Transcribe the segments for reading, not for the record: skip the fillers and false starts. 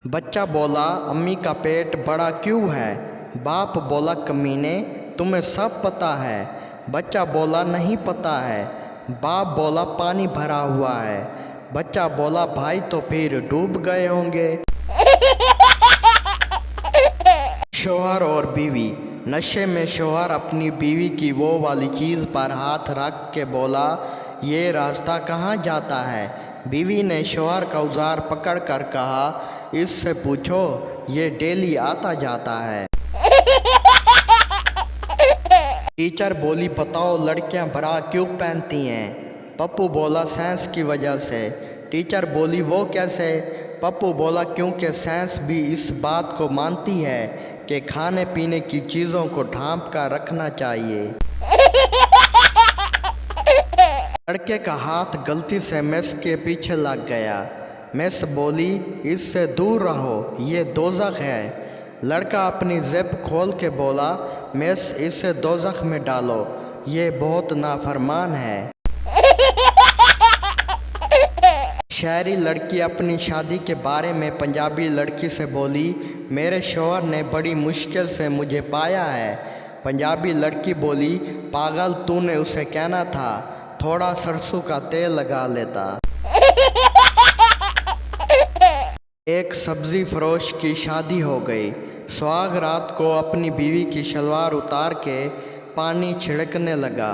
बच्चा बोला, अम्मी का पेट बड़ा क्यों है? बाप बोला, कमीने तुम्हें सब पता है। बच्चा बोला, नहीं पता है। बाप बोला, पानी भरा हुआ है। बच्चा बोला, भाई तो फिर डूब गए होंगे। शौहर और बीवी। नशे में शौहर अपनी बीवी की वो वाली चीज़ पर हाथ रख के बोला, ये रास्ता कहाँ जाता है? बीवी ने शौहर का औजार पकड़ कर कहा, इससे पूछो, ये डेली आता जाता है। टीचर बोली, बताओ लड़कियां ब्रा क्यों पहनती हैं? पप्पू बोला, साइंस की वजह से। टीचर बोली, वो कैसे? पप्पू बोला, क्योंकि साइंस भी इस बात को मानती है कि खाने पीने की चीज़ों को ढांप कर रखना चाहिए। लड़के का हाथ गलती से मिस के पीछे लग गया। मिस बोली, इससे दूर रहो, ये दोज़ख है। लड़का अपनी ज़िप खोल के बोला, मिस इसे दोज़ख में डालो, ये बहुत नाफरमान है। शहरी लड़की अपनी शादी के बारे में पंजाबी लड़की से बोली, मेरे शौहर ने बड़ी मुश्किल से मुझे पाया है। पंजाबी लड़की बोली, पागल, तूने उसे कहना था थोड़ा सरसों का तेल लगा लेता। एक सब्जी फरोश की शादी हो गई। सुहाग रात को अपनी बीवी की शलवार उतार के पानी छिड़कने लगा।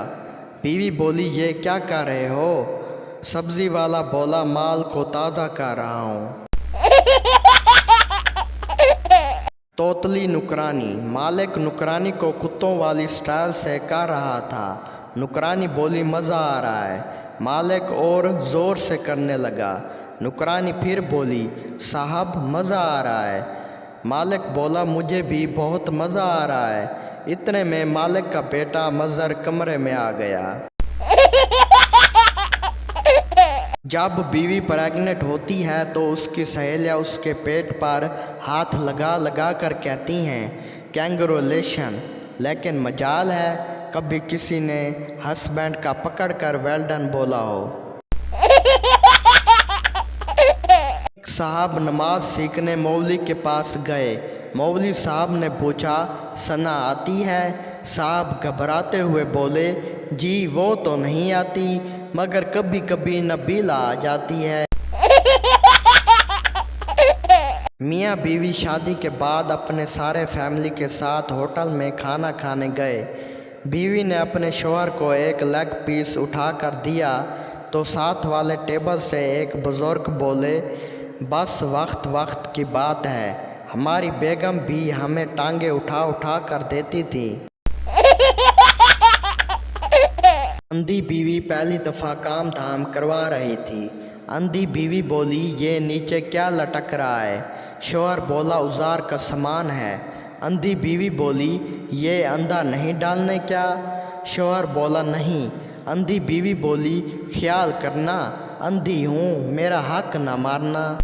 बीवी बोली, ये क्या कर रहे हो? सब्जी वाला बोला, माल को ताज़ा कर रहा हूँ। तोतली नुकरानी। मालिक नुकरानी को कुत्तों वाली स्टाइल से कर रहा था। नुकरानी बोली, मज़ा आ रहा है। मालिक और ज़ोर से करने लगा। नुकरानी फिर बोली, साहब मज़ा आ रहा है। मालिक बोला, मुझे भी बहुत मज़ा आ रहा है। इतने में मालिक का बेटा मज़र कमरे में आ गया। जब बीवी प्रेग्नेंट होती है तो उसकी सहेलियाँ उसके पेट पर हाथ लगा लगा कर कहती हैं, कैंग्रेचुलेशन। लेकिन मजाल है कभी किसी ने हस्बैंड का पकड़ कर वेल डन बोला हो। साहब नमाज सीखने मौलवी के पास गए। मौलवी साहब ने पूछा, सना आती है? साहब घबराते हुए बोले, जी वो तो नहीं आती, मगर कभी कभी नबीला आ जाती है। मियाँ बीवी शादी के बाद अपने सारे फैमिली के साथ होटल में खाना खाने गए। बीवी ने अपने शौहर को एक लेग पीस उठा कर दिया तो साथ वाले टेबल से एक बुज़ुर्ग बोले, बस वक्त वक्त की बात है, हमारी बेगम भी हमें टांगे उठा उठा कर देती थी। अंधी बीवी पहली दफ़ा काम धाम करवा रही थी। अंधी बीवी बोली, ये नीचे क्या लटक रहा है? शौहर बोला, औजार का सामान है। अंधी बीवी बोली, ये अंधा नहीं डालने क्या? शौहर बोला, नहीं। अंधी बीवी बोली, ख्याल करना, अंधी हूँ, मेरा हक ना मारना।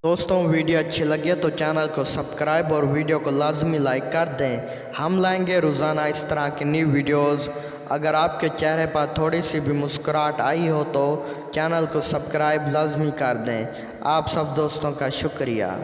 दोस्तों, वीडियो अच्छी लगे तो चैनल को सब्सक्राइब और वीडियो को लाजमी लाइक कर दें। हम लाएंगे रोज़ाना इस तरह की न्यू वीडियोस। अगर आपके चेहरे पर थोड़ी सी भी मुस्कुराहट आई हो तो चैनल को सब्सक्राइब लाजमी कर दें। आप सब दोस्तों का शुक्रिया।